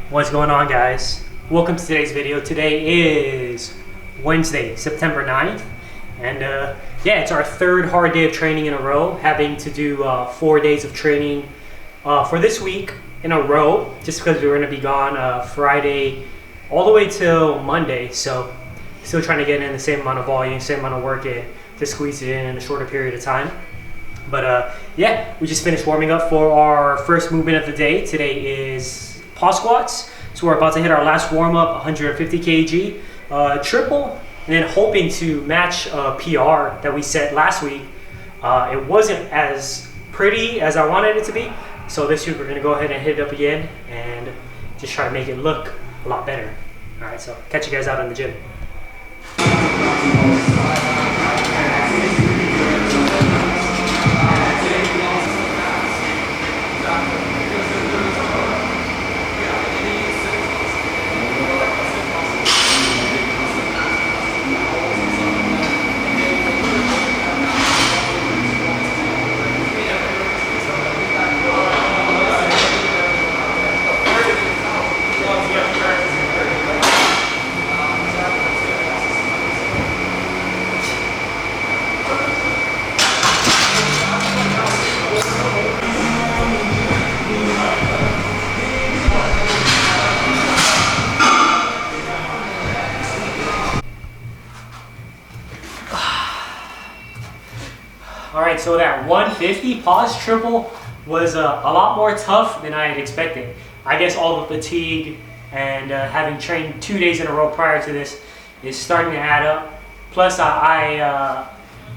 What's going on, guys? Welcome to today's video. Today is Wednesday, September 9th, and yeah, it's our third hard day of training in a row, having to do 4 days of training for this week in a row, just because we're going to be gone Friday all the way till Monday, so still trying to get in the same amount of volume, same amount of work in to squeeze it in a shorter period of time. But yeah, we just finished warming up for our first movement of the day. Today is pause squats, so we're about to hit our last warm-up, 150 kg triple, and then hoping to match a PR that we set last week. It wasn't as pretty as I wanted it to be, so this week we're going to go ahead and hit it up again and just try to make it look a lot better. Alright, so catch you guys out in the gym. Alright, so that 150 pause triple was a lot more tough than I had expected. I guess all the fatigue and having trained 2 days in a row prior to this is starting to add up. Plus, I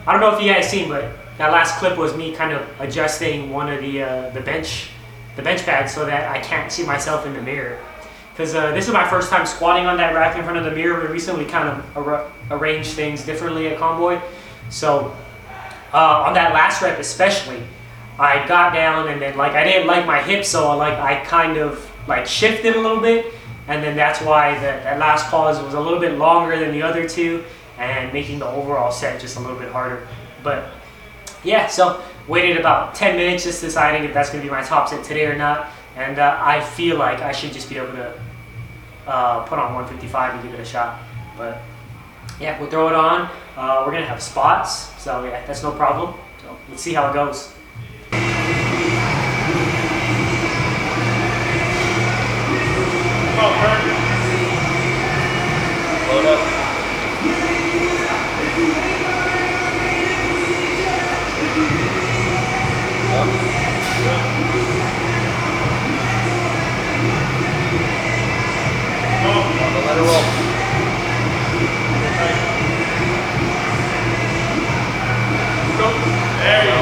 don't know if you guys seen, but that last clip was me kind of adjusting one of the bench pads so that I can't see myself in the mirror. Because this is my first time squatting on that rack in front of the mirror. We recently kind of arranged things differently at Convoy. So on that last rep especially, I got down and then I didn't like my hips, so I kind of shifted a little bit, and then that's why that last pause was a little bit longer than the other two and making the overall set just a little bit harder. But yeah, so waited about 10 minutes just deciding if that's going to be my top set today or not, and I feel like I should just be able to put on 155 and give it a shot. But yeah, we'll throw it on. We're going to have spots, so yeah, that's no problem. So let's see how it goes. Load up. Let it roll. There you go.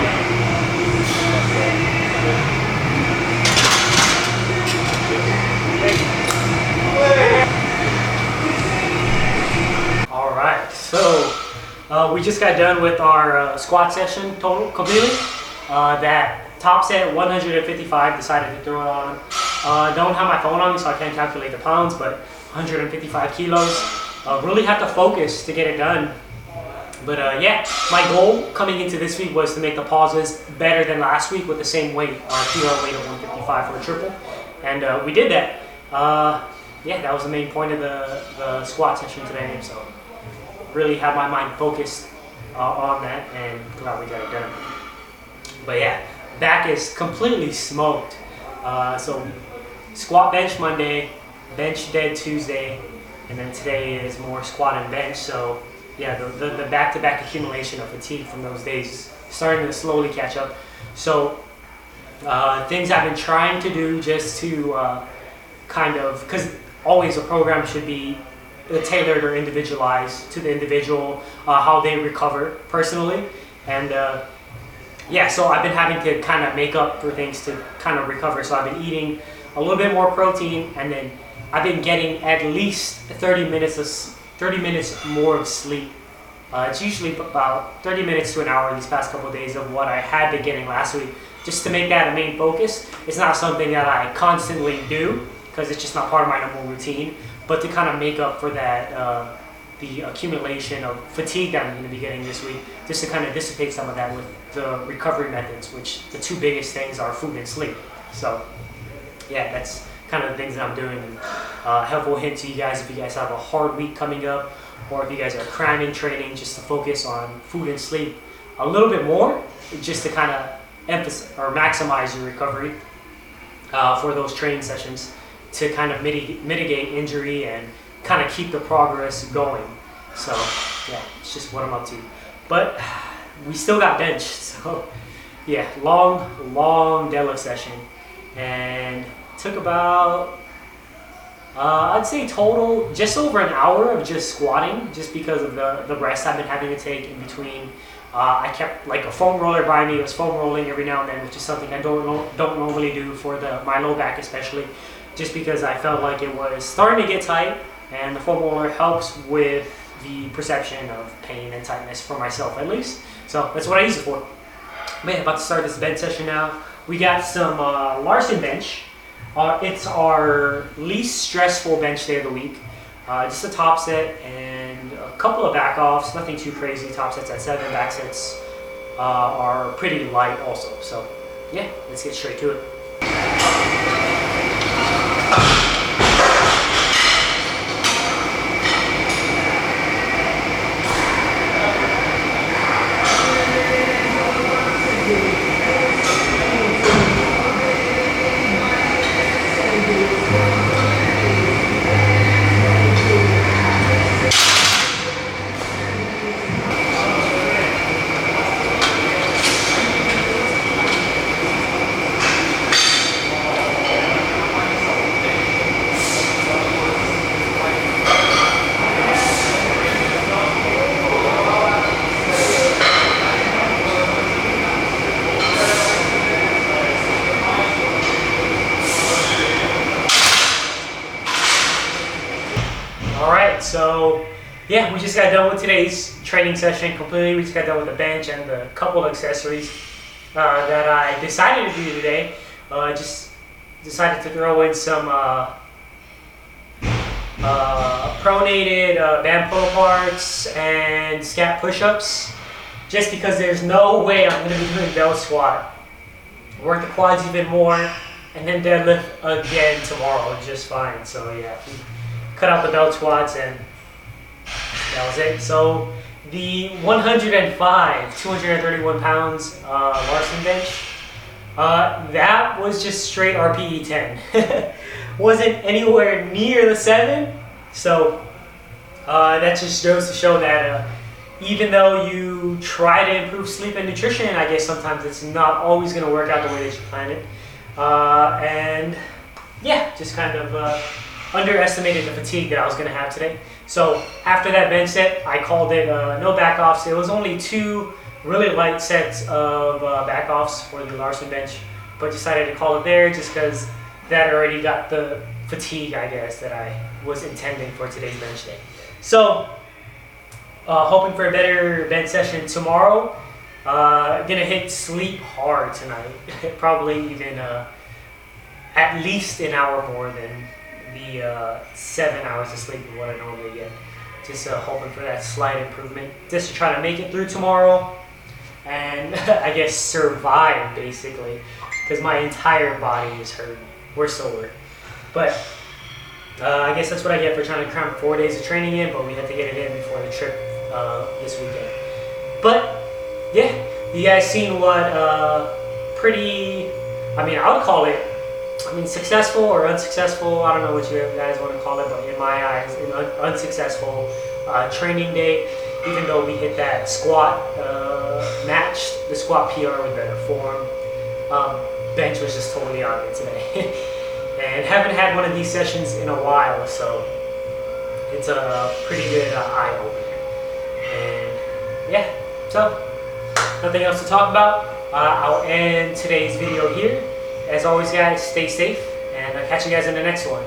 All right, so we just got done with our squat session total completely. That top set 155, decided to throw it on. Don't have my phone on me, so I can't calculate the pounds, but 155 kilos. Really have to focus to get it done. But yeah, my goal coming into this week was to make the pauses better than last week with the same weight, PR weight of 155 for a triple, and we did that. Yeah, that was the main point of the squat session today, so really have my mind focused on that, and glad we got it done. But yeah, back is completely smoked. So squat bench Monday, bench dead Tuesday, and then today is more squat and bench. So yeah, the back-to-back accumulation of fatigue from those days is starting to slowly catch up. So things I've been trying to do just to kind of, because always a program should be tailored or individualized to the individual, how they recover personally. And yeah, so I've been having to kind of make up for things to kind of recover. So I've been eating a little bit more protein, and then I've been getting at least 30 minutes more of sleep. It's usually about 30 minutes to an hour these past couple of days of what I had been getting last week, just to make that a main focus. It's not something that I constantly do because it's just not part of my normal routine, but to kind of make up for that the accumulation of fatigue that I'm going to be getting this week, just to kind of dissipate some of that with the recovery methods, which the two biggest things are food and sleep. So yeah, that's kind of the things that I'm doing, and helpful hint to you guys if you guys have a hard week coming up, or if you guys are cramming training, just to focus on food and sleep a little bit more, just to kind of emphasize or maximize your recovery for those training sessions, to kind of mitigate injury and kind of keep the progress going. So yeah, it's just what I'm up to. But we still got bench, so yeah, long deadlift session, and took about I'd say total just over an hour of just squatting, just because of the rest I've been having to take in between. I kept like a foam roller by me. I was foam rolling every now and then, which is something I don't normally do for my low back especially, just because I felt like it was starting to get tight, and the foam roller helps with the perception of pain and tightness for myself at least. So that's what I use it for. Man, about to start this bench session now. We got some Larson bench. It's our least stressful bench day of the week. Just a top set and a couple of back offs, nothing too crazy. Top sets at 7, back sets are pretty light also. So yeah, let's get straight to it. So yeah, we just got done with today's training session completely. We just got done with the bench and the couple of accessories that I decided to do today. Just decided to throw in some pronated band pull parts and scat push-ups, just because there's no way I'm going to be doing belt squat, work the quads even more, and then deadlift again tomorrow just fine. So yeah, cut out the belt squats, and that was it. So the 105, 231 pounds Larson bench, that was just straight RPE 10. Wasn't anywhere near the 7. So that just goes to show that even though you try to improve sleep and nutrition, I guess sometimes it's not always going to work out the way that you planned it. And yeah, just kind of underestimated the fatigue that I was going to have today. So after that bench set, I called it no back offs. It was only 2 really light sets of back offs for the Larson bench, but decided to call it there just because that already got the fatigue, I guess, that I was intending for today's bench day. So hoping for a better bench session tomorrow. Gonna hit sleep hard tonight. Probably even at least an hour more than the 7 hours of sleep is what I normally get. Just hoping for that slight improvement, just to try to make it through tomorrow and I guess survive basically, because my entire body is hurting. We're sore, but I guess that's what I get for trying to cram 4 days of training in, but we had to get it in before the trip this weekend. But yeah, you guys seen what I would call it, successful or unsuccessful, I don't know what you guys want to call it, but in my eyes, an unsuccessful training day. Even though we hit that squat, matched the squat PR with better form, bench was just totally on it today. And haven't had one of these sessions in a while, so it's a pretty good eye-opener. And yeah, so nothing else to talk about. I'll end today's video here. As always, guys, stay safe, and I'll catch you guys in the next one.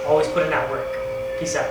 Always put in that work. Peace out.